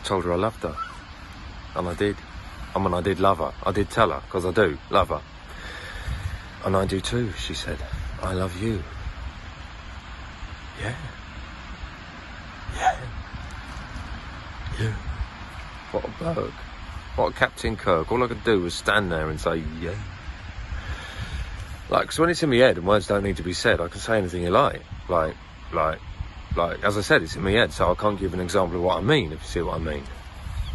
Told her I loved her. And I did. I mean, I did love her. I did tell her, because I do love her. And I do too, she said. I love you. Yeah. Yeah. Yeah. What a berg. What a Captain Kirk. All I could do was stand there and say, yeah. Like, 'cause when it's in my head and words don't need to be said, I can say anything you like. Like, as I said, it's in my head, so I can't give an example of what I mean, if you see what I mean.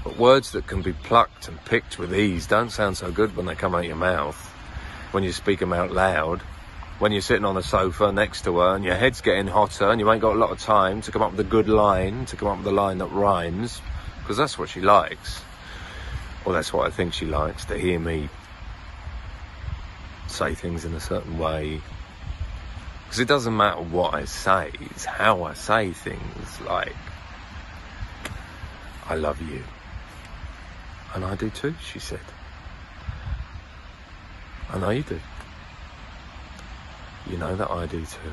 But words that can be plucked and picked with ease don't sound so good when they come out your mouth, when you speak them out loud, when you're sitting on the sofa next to her and your head's getting hotter and you ain't got a lot of time to come up with a good line, to come up with a line that rhymes, because that's what she likes. Or that's what I think she likes, to hear me say things in a certain way. Because it doesn't matter what I say, it's how I say things, like, I love you. And I do too, she said. I know you do. You know that I do too.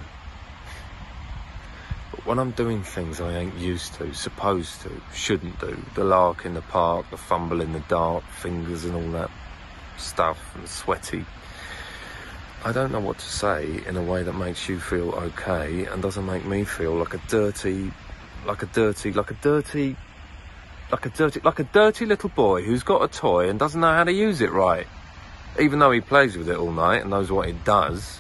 But when I'm doing things I ain't used to, supposed to, shouldn't do, the lark in the park, the fumble in the dark, fingers and all that stuff, and sweaty, I don't know what to say in a way that makes you feel okay and doesn't make me feel like a dirty little boy who's got a toy and doesn't know how to use it right. Even though he plays with it all night and knows what it does.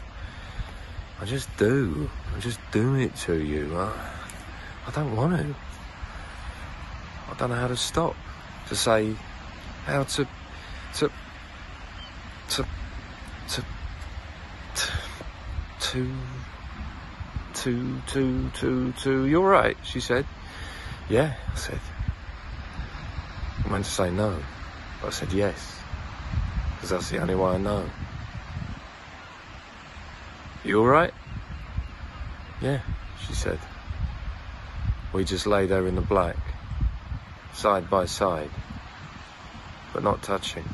I just do it to you. I don't want to. I don't know how to stop. To say how to you're right, she said. Yeah, I said. I meant to say no, but I said yes, because that's the only way I know. You all right? Yeah, she said. We just lay there in the black, side by side, but not touching.